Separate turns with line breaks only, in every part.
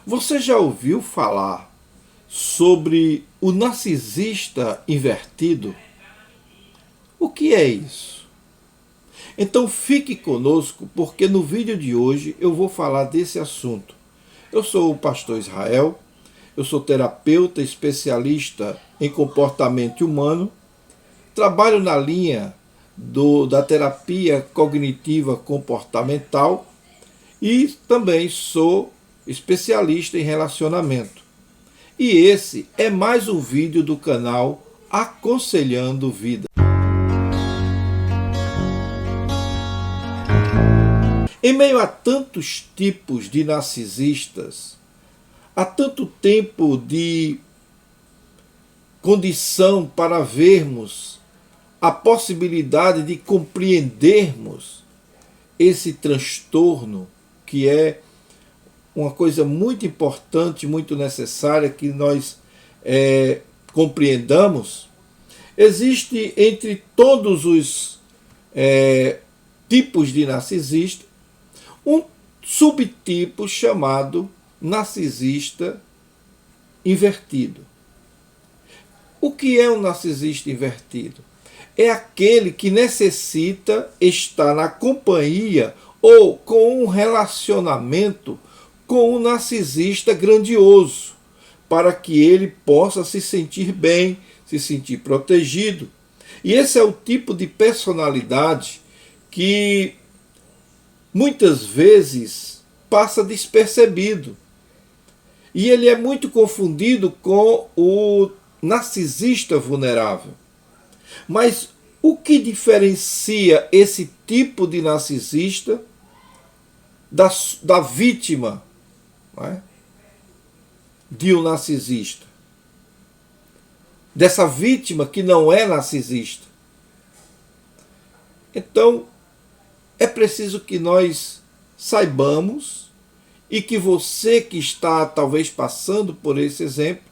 Você já ouviu falar sobre o narcisista invertido? O que é isso? Então fique conosco, porque no vídeo de hoje eu vou falar desse assunto. Eu sou o pastor Israel, eu sou terapeuta especialista em comportamento humano, trabalho na linha da terapia cognitiva comportamental e também sou especialista em relacionamento. E esse é mais um vídeo do canal Aconselhando Vida. Em meio a tantos tipos de narcisistas, há tanto tempo de condição para vermos a possibilidade de compreendermos esse transtorno, que é uma coisa muito importante, muito necessária que nós compreendamos. Existe entre todos os tipos de narcisista um subtipo chamado narcisista invertido. O que é um narcisista invertido? É aquele que necessita estar na companhia ou com um relacionamento com um narcisista grandioso, para que ele possa se sentir bem, se sentir protegido. E esse é o tipo de personalidade que muitas vezes passa despercebido. E ele é muito confundido com o narcisista vulnerável. Mas o que diferencia esse tipo de narcisista da vítima, não é? De um narcisista? Dessa vítima que não é narcisista. Então, é preciso que nós saibamos e que você que está talvez passando por esse exemplo,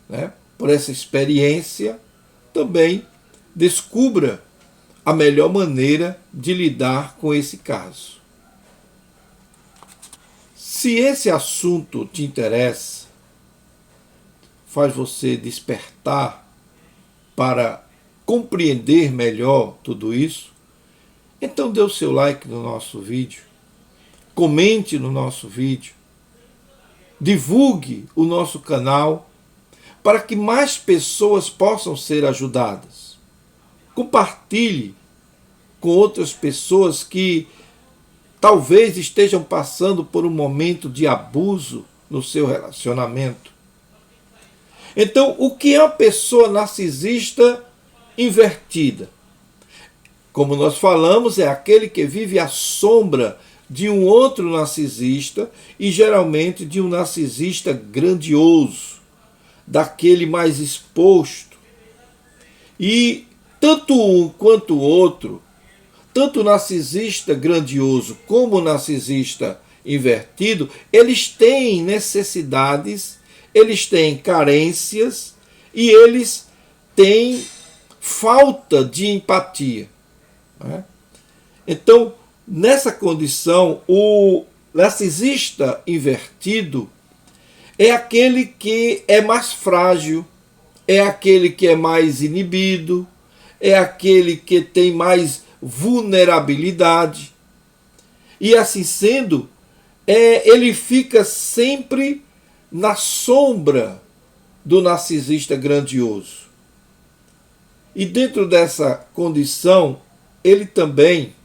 né, por essa experiência, também descubra a melhor maneira de lidar com esse caso. Se esse assunto te interessa, faz você despertar para compreender melhor tudo isso, então dê o seu like no nosso vídeo, comente no nosso vídeo, divulgue o nosso canal para que mais pessoas possam ser ajudadas. Compartilhe com outras pessoas que talvez estejam passando por um momento de abuso no seu relacionamento. Então, o que é uma pessoa narcisista invertida? Como nós falamos, é aquele que vive à sombra de um outro narcisista e geralmente de um narcisista grandioso, daquele mais exposto. E tanto um quanto o outro, tanto o narcisista grandioso como o narcisista invertido, eles têm necessidades, eles têm carências e eles têm falta de empatia. Então, nessa condição, o narcisista invertido é aquele que é mais frágil, é aquele que é mais inibido, é aquele que tem mais vulnerabilidade. E assim sendo, ele fica sempre na sombra do narcisista grandioso. E dentro dessa condição, ele também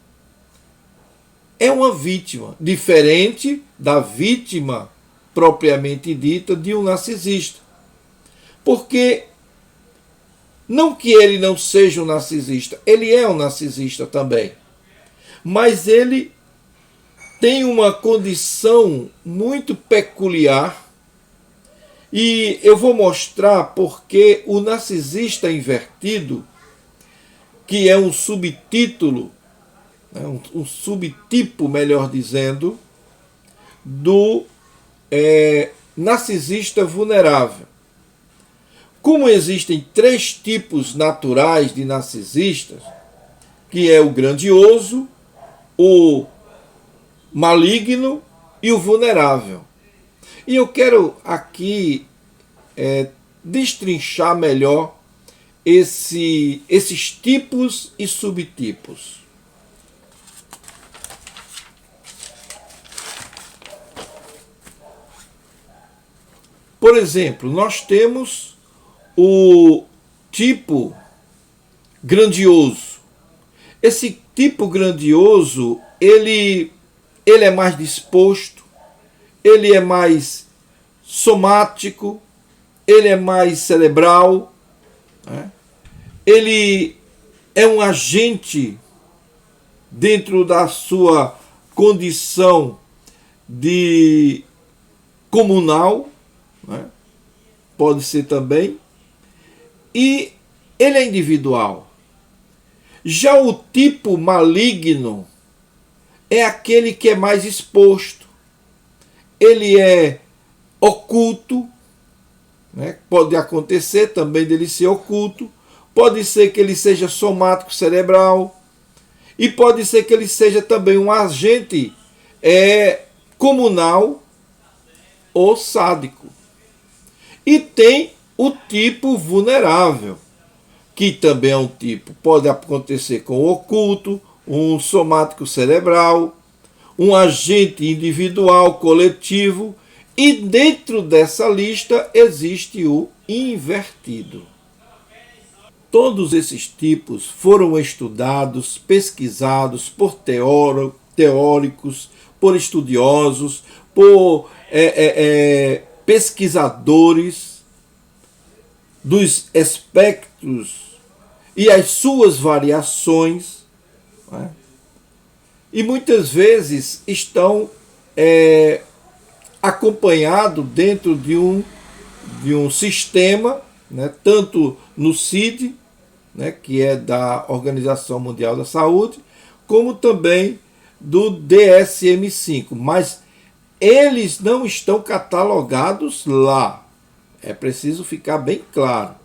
é uma vítima, diferente da vítima propriamente dita de um narcisista. Porque não que ele não seja um narcisista, ele é um narcisista também. Mas ele tem uma condição muito peculiar e eu vou mostrar porque o narcisista invertido, que é um subtítulo, um subtipo, melhor dizendo, do narcisista vulnerável. Como existem 3 tipos naturais de narcisistas, que é o grandioso, o maligno e o vulnerável. E eu quero aqui destrinchar melhor esses tipos e subtipos. Por exemplo, nós temos o tipo grandioso. Esse tipo grandioso, ele é mais disposto, ele é mais somático, ele é mais cerebral, né? Ele é um agente dentro da sua condição de comunal, né? Pode ser também, e ele é individual. Já o tipo maligno é aquele que é mais exposto, ele é oculto, né? Pode acontecer também dele ser oculto, pode ser que ele seja somático cerebral, e pode ser que ele seja também um agente comunal ou sádico. E tem o tipo vulnerável, que também é um tipo, pode acontecer com o oculto, um somático cerebral, um agente individual, coletivo, e dentro dessa lista existe o invertido. Todos esses tipos foram estudados, pesquisados por teóricos, por estudiosos, por pesquisadores dos espectros e as suas variações, né? E muitas vezes estão acompanhados dentro de um sistema, né? Tanto no CID, né? Que é da Organização Mundial da Saúde, como também do DSM-5, mas eles não estão catalogados lá. É preciso ficar bem claro,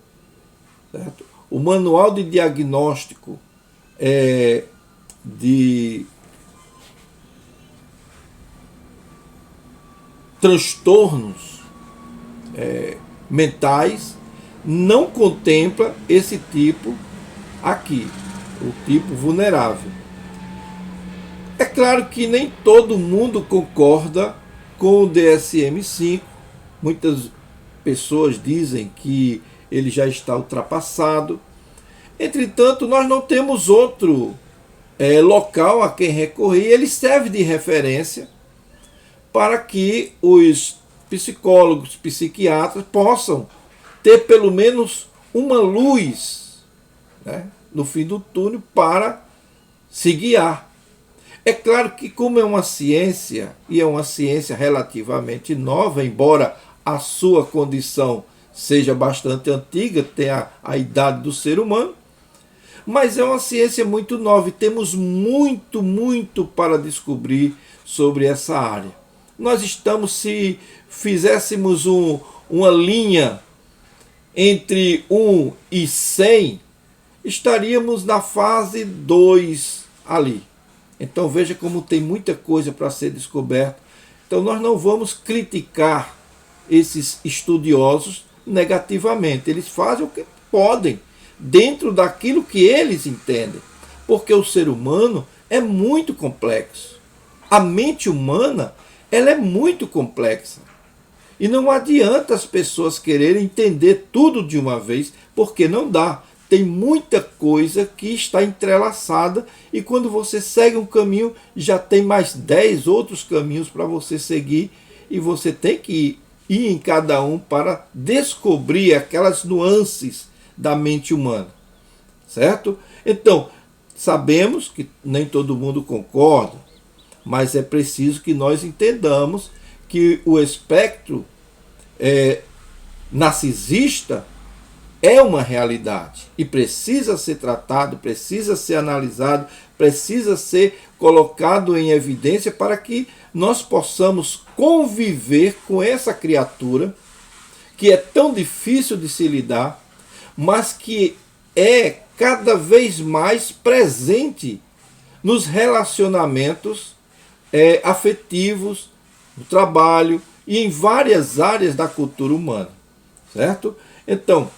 certo? O manual de diagnóstico de transtornos mentais não contempla esse tipo aqui, o tipo vulnerável. É claro que nem todo mundo concorda com o DSM-5. Muitas pessoas dizem que ele já está ultrapassado. Entretanto, nós não temos outro local a quem recorrer. Ele serve de referência para que os psicólogos, psiquiatras possam ter pelo menos uma luz, né, no fim do túnel para se guiar. É claro que, como é uma ciência, e é uma ciência relativamente nova, embora a sua condição seja bastante antiga, tenha a idade do ser humano, mas é uma ciência muito nova e temos muito para descobrir sobre essa área. Nós estamos, se fizéssemos uma linha entre 1 e 100, estaríamos na fase 2 ali. Então veja como tem muita coisa para ser descoberta. Então nós não vamos criticar esses estudiosos negativamente. Eles fazem o que podem, dentro daquilo que eles entendem. Porque o ser humano é muito complexo. A mente humana, ela é muito complexa. E não adianta as pessoas quererem entender tudo de uma vez, porque não dá. Tem muita coisa que está entrelaçada e quando você segue um caminho, já tem mais 10 outros caminhos para você seguir e você tem que ir em cada um para descobrir aquelas nuances da mente humana, certo? Então, sabemos que nem todo mundo concorda, mas é preciso que nós entendamos que o espectro narcisista é uma realidade e precisa ser tratado, precisa ser analisado, precisa ser colocado em evidência para que nós possamos conviver com essa criatura que é tão difícil de se lidar, mas que é cada vez mais presente nos relacionamentos afetivos, no trabalho e em várias áreas da cultura humana, certo? Então,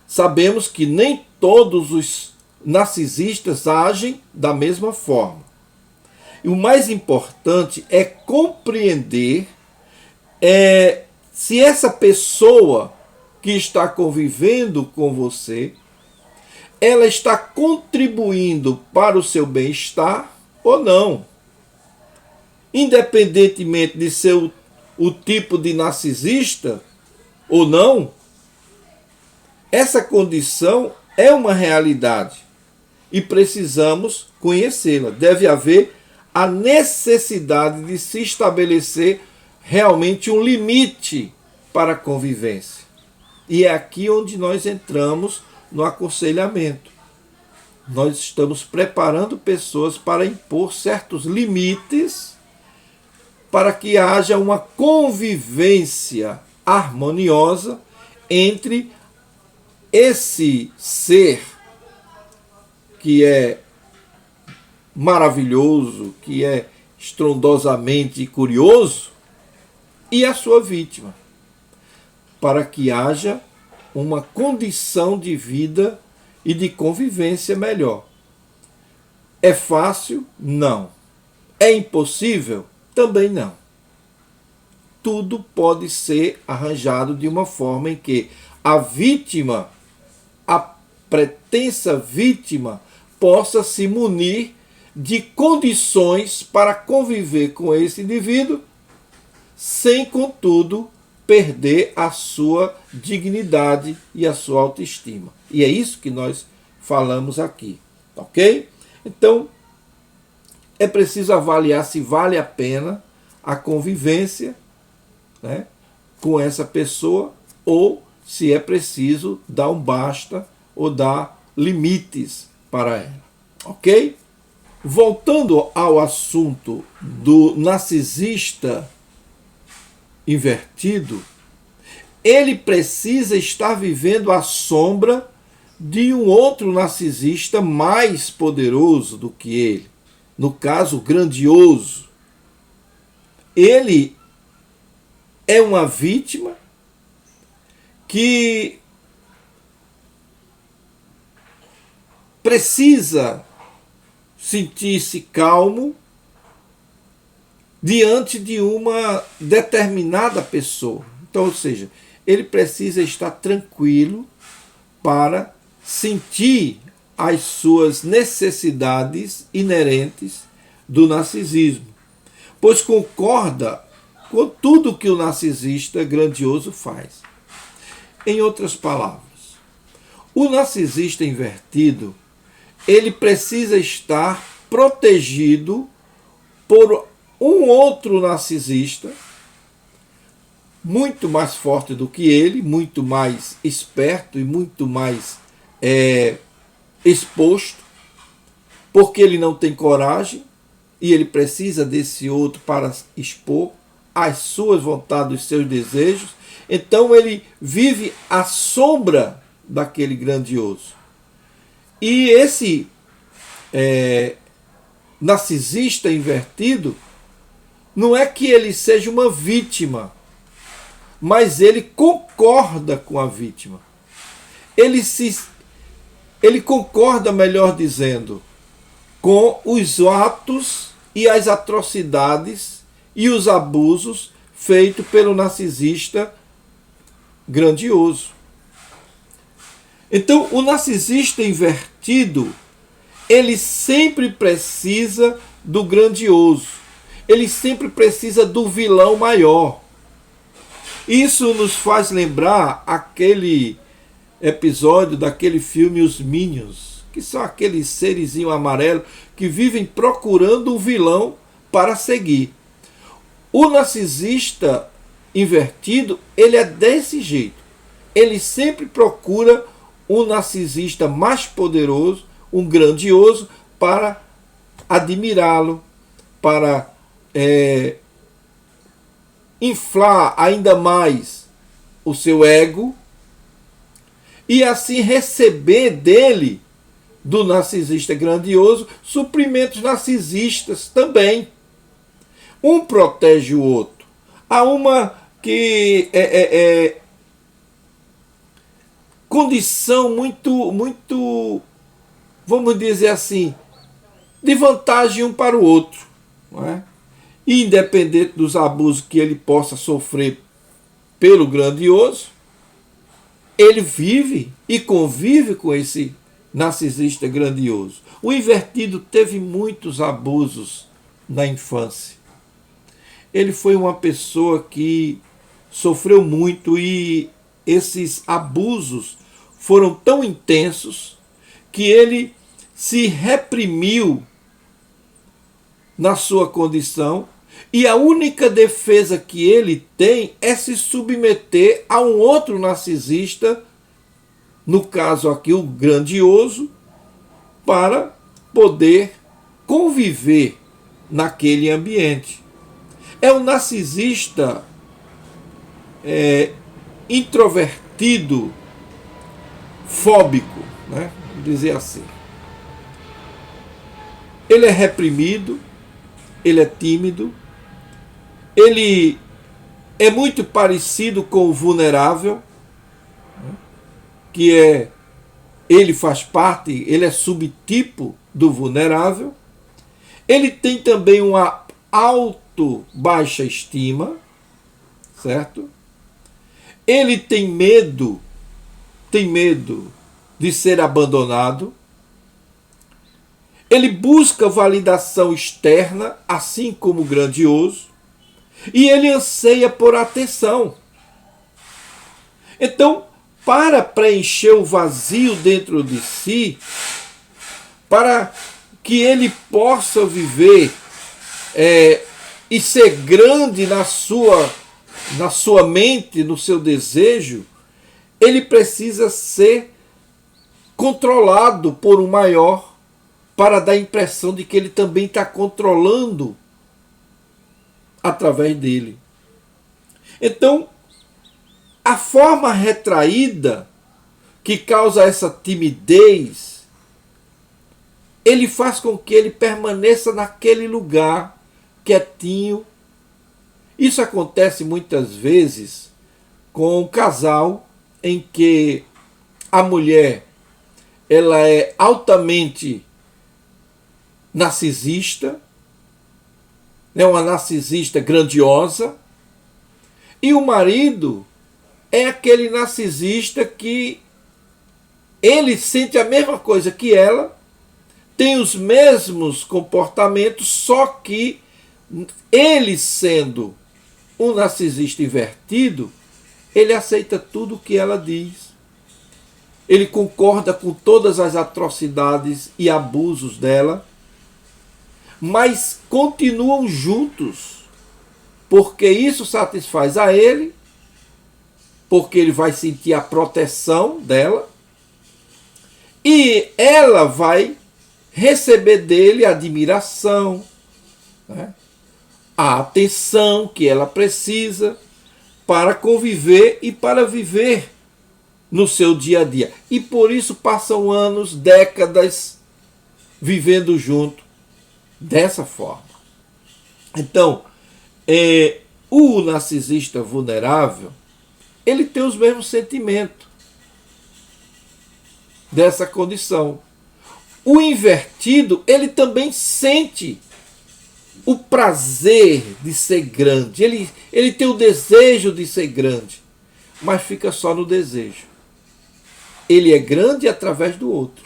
sabemos que nem todos os narcisistas agem da mesma forma. E o mais importante é compreender se essa pessoa que está convivendo com você, ela está contribuindo para o seu bem-estar ou não. Independentemente de ser o tipo de narcisista ou não, essa condição é uma realidade e precisamos conhecê-la. Deve haver a necessidade de se estabelecer realmente um limite para a convivência. E é aqui onde nós entramos no aconselhamento. Nós estamos preparando pessoas para impor certos limites para que haja uma convivência harmoniosa entre esse ser que é maravilhoso, que é estrondosamente curioso, e a sua vítima, para que haja uma condição de vida e de convivência melhor. É fácil? Não. É impossível? Também não. Tudo pode ser arranjado de uma forma em que a vítima, a pretensa vítima, possa se munir de condições para conviver com esse indivíduo, sem, contudo, perder a sua dignidade e a sua autoestima. E é isso que nós falamos aqui, ok? Então, é preciso avaliar se vale a pena a convivência, né, com essa pessoa, ou se é preciso dar um basta ou dar limites para ela, ok? Voltando ao assunto do narcisista invertido, ele precisa estar vivendo à sombra de um outro narcisista mais poderoso do que ele, no caso, grandioso. Ele é uma vítima que precisa sentir-se calmo diante de uma determinada pessoa. Então, ou seja, ele precisa estar tranquilo para sentir as suas necessidades inerentes do narcisismo, pois concorda com tudo que o narcisista grandioso faz. Em outras palavras, o narcisista invertido, ele precisa estar protegido por um outro narcisista muito mais forte do que ele, muito mais esperto e muito mais exposto, porque ele não tem coragem e ele precisa desse outro para expor as suas vontades, os seus desejos. Então ele vive à sombra daquele grandioso. E esse narcisista invertido, não é que ele seja uma vítima, mas ele concorda com a vítima. Ele concorda, melhor dizendo, com os atos e as atrocidades e os abusos feitos pelo narcisista grandioso. Então, o narcisista invertido, ele sempre precisa do grandioso. Ele sempre precisa do vilão maior. Isso nos faz lembrar aquele episódio daquele filme Os Minions, que são aqueles serizinhos amarelos que vivem procurando um vilão para seguir. O narcisista invertido, ele é desse jeito. Ele sempre procura um narcisista mais poderoso, um grandioso, para admirá-lo, para inflar ainda mais o seu ego e assim receber dele, do narcisista grandioso, suprimentos narcisistas também. Um protege o outro. Há uma que condição muito, vamos dizer assim, de vantagem um para o outro, não é? Independente dos abusos que ele possa sofrer pelo grandioso, ele vive e convive com esse narcisista grandioso. O invertido teve muitos abusos na infância. Ele foi uma pessoa que sofreu muito e esses abusos foram tão intensos que ele se reprimiu na sua condição e a única defesa que ele tem é se submeter a um outro narcisista, no caso aqui o grandioso, para poder conviver naquele ambiente. É um narcisista introvertido, fóbico, né? Vou dizer assim. Ele é reprimido, ele é tímido, ele é muito parecido com o vulnerável, que ele faz parte, ele é subtipo do vulnerável. Ele tem também uma baixa estima, certo? Ele tem medo de ser abandonado. Ele busca validação externa, assim como o grandioso, e ele anseia por atenção. Então, para preencher o vazio dentro de si, para que ele possa viver e ser grande na sua mente, no seu desejo, ele precisa ser controlado por um maior, para dar a impressão de que ele também está controlando através dele. Então, a forma retraída que causa essa timidez, ele faz com que ele permaneça naquele lugar, quietinho. Isso acontece muitas vezes com um casal em que a mulher ela é altamente narcisista, é uma narcisista grandiosa, e o marido é aquele narcisista que ele sente a mesma coisa que ela, tem os mesmos comportamentos, só que ele, sendo um narcisista invertido, ele aceita tudo o que ela diz. Ele concorda com todas as atrocidades e abusos dela, mas continuam juntos, porque isso satisfaz a ele, porque ele vai sentir a proteção dela, e ela vai receber dele a admiração, né? A atenção que ela precisa para conviver e para viver no seu dia a dia. E por isso passam anos, décadas, vivendo junto dessa forma. Então, o narcisista vulnerável, ele tem os mesmos sentimentos dessa condição. O invertido, ele também sente o prazer de ser grande. Ele tem o desejo de ser grande, mas fica só no desejo. Ele é grande através do outro.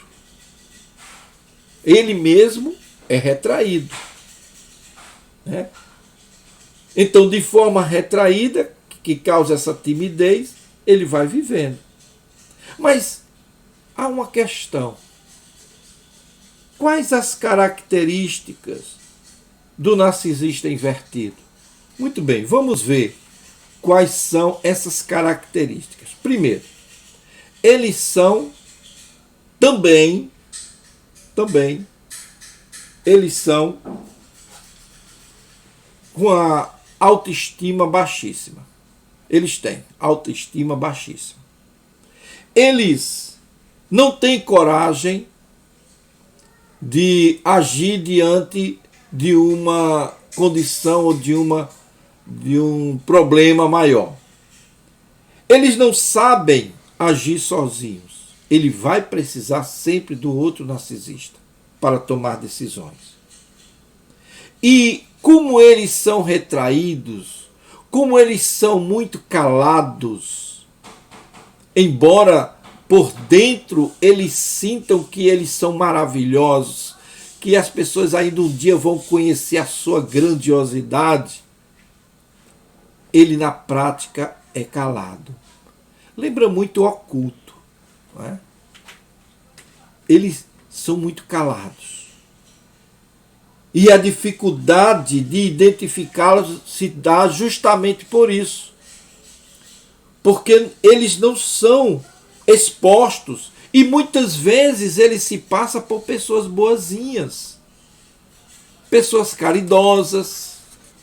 Ele mesmo é retraído, né? Então, de forma retraída, que causa essa timidez, ele vai vivendo. Mas há uma questão. Quais as características do narcisista invertido? Muito bem, vamos ver quais são essas características. Primeiro, eles são também, eles são com a autoestima baixíssima. Eles têm autoestima baixíssima. Eles não têm coragem de agir diante de uma condição ou de uma de um problema maior. Eles não sabem agir sozinhos. Ele vai precisar sempre do outro narcisista para tomar decisões. E como eles são retraídos, como eles são muito calados, embora por dentro eles sintam que eles são maravilhosos, que as pessoas ainda um dia vão conhecer a sua grandiosidade, ele na prática é calado. Lembra muito o oculto, não é? Eles são muito calados. E a dificuldade de identificá-los se dá justamente por isso. Porque eles não são expostos e muitas vezes ele se passa por pessoas boazinhas, pessoas caridosas.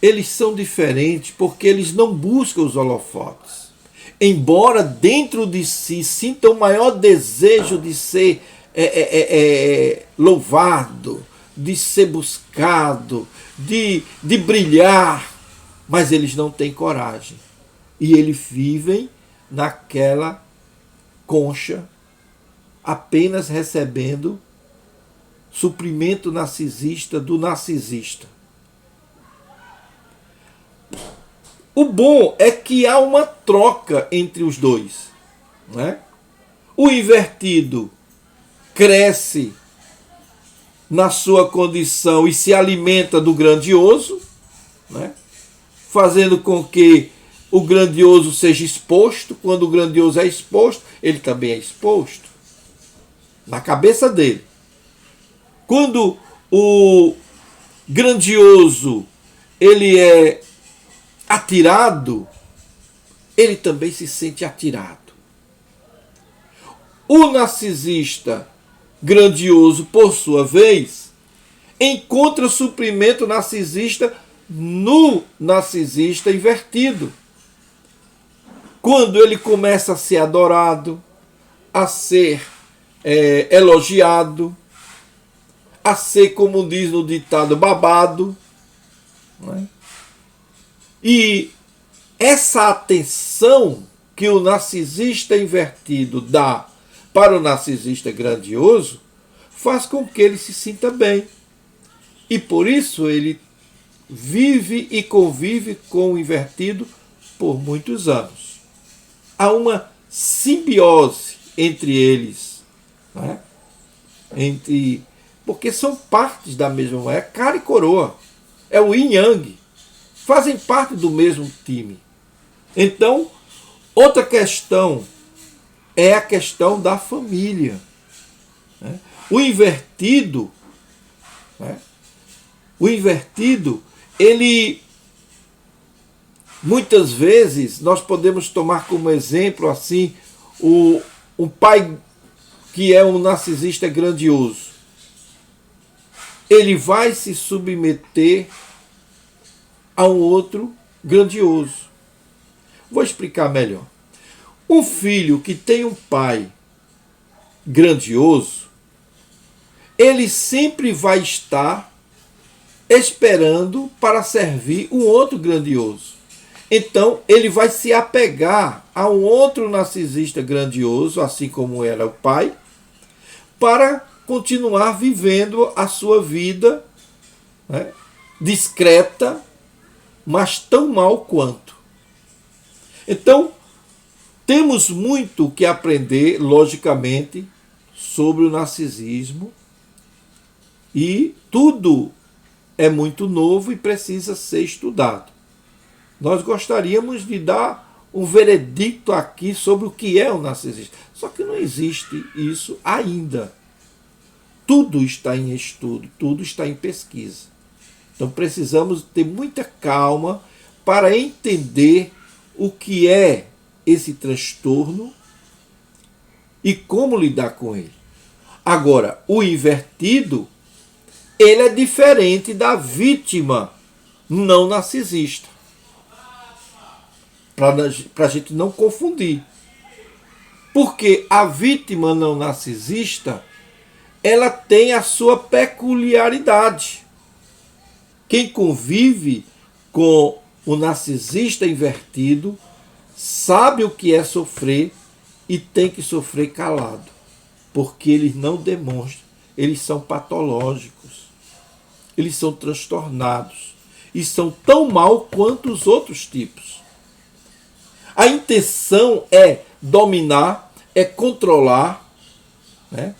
Eles são diferentes porque eles não buscam os holofotes. Embora dentro de si sintam o maior desejo de ser louvado, de ser buscado, de brilhar, mas eles não têm coragem. E eles vivem naquela concha, apenas recebendo suprimento narcisista do narcisista. O bom é que há uma troca entre os dois, né? O invertido cresce na sua condição e se alimenta do grandioso, né? Fazendo com que o grandioso seja exposto. Quando o grandioso é exposto, ele também é exposto na cabeça dele. Quando o grandioso ele é atirado, ele também se sente atirado. O narcisista grandioso, por sua vez, encontra suprimento narcisista no narcisista invertido. Quando ele começa a ser adorado, a ser elogiado, a ser, como diz no ditado, babado, não é? E essa atenção que o narcisista invertido dá para o narcisista grandioso faz com que ele se sinta bem. E por isso ele vive e convive com o invertido por muitos anos. Há uma simbiose entre eles, né? Porque são partes da mesma moeda, cara e coroa. É o yin yang. Fazem parte do mesmo time. Então, outra questão é a questão da família, né? O invertido, ele muitas vezes nós podemos tomar como exemplo assim um pai que é um narcisista grandioso. Ele vai se submeter a um outro grandioso. Vou explicar melhor. Um filho que tem um pai grandioso, ele sempre vai estar esperando para servir um outro grandioso. Então, ele vai se apegar a um outro narcisista grandioso, assim como era o pai, para continuar vivendo a sua vida, né, discreta, mas tão mal quanto. Então, temos muito que aprender, logicamente, sobre o narcisismo, e tudo é muito novo e precisa ser estudado. Nós gostaríamos de dar um veredicto aqui sobre o que é o narcisismo, só que não existe isso ainda. Tudo está em estudo, tudo está em pesquisa. Então precisamos ter muita calma para entender o que é esse transtorno e como lidar com ele. Agora, o invertido, ele é diferente da vítima não narcisista. Para a gente não confundir. Porque a vítima não narcisista, ela tem a sua peculiaridade. Quem convive com O narcisista invertido sabe o que é sofrer e tem que sofrer calado, porque eles não demonstram, eles são patológicos, eles são transtornados e são tão mal quanto os outros tipos. A intenção é dominar, é controlar, né?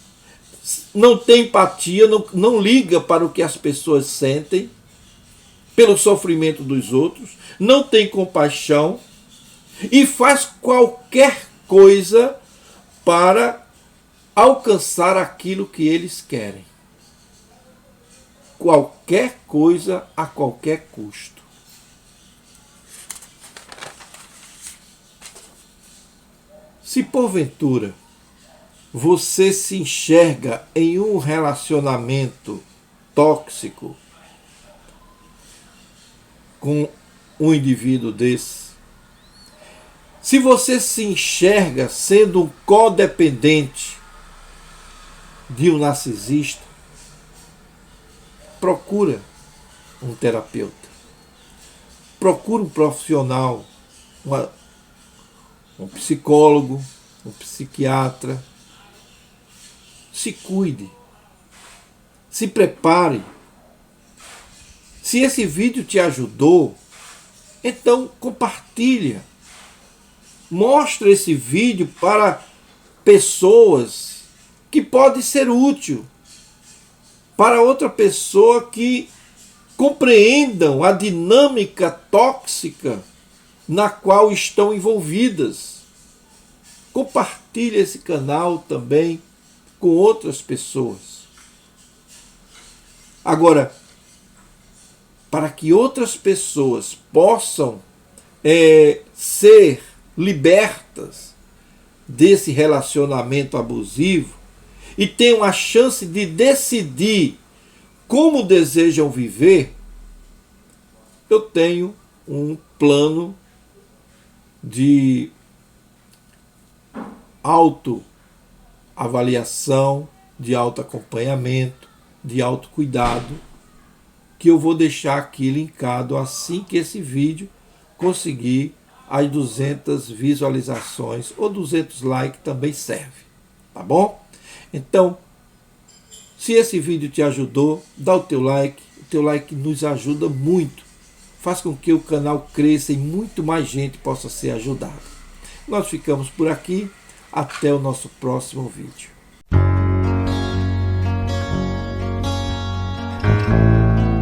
Não tem empatia, não liga para o que as pessoas sentem, pelo sofrimento dos outros, não tem compaixão e faz qualquer coisa para alcançar aquilo que eles querem. Qualquer coisa a qualquer custo. Se porventura você se enxerga em um relacionamento tóxico com um indivíduo desse, se você se enxerga sendo um codependente de um narcisista, procura um terapeuta, procura um profissional, um psicólogo, um psiquiatra. Se cuide, se prepare. Se esse vídeo te ajudou, então compartilha. Mostra esse vídeo para pessoas que pode ser útil, para outra pessoa que compreendam a dinâmica tóxica na qual estão envolvidas. Compartilhe esse canal também com outras pessoas. Agora, para que outras pessoas possam ser libertas desse relacionamento abusivo e tenham a chance de decidir como desejam viver, eu tenho um plano de autoavaliação, de autoacompanhamento, de autocuidado, que eu vou deixar aqui linkado assim que esse vídeo conseguir as 200 visualizações ou 200 likes também serve, tá bom? Então, se esse vídeo te ajudou, dá o teu like nos ajuda muito, faz com que o canal cresça e muito mais gente possa ser ajudada. Nós ficamos por aqui, até o nosso próximo vídeo.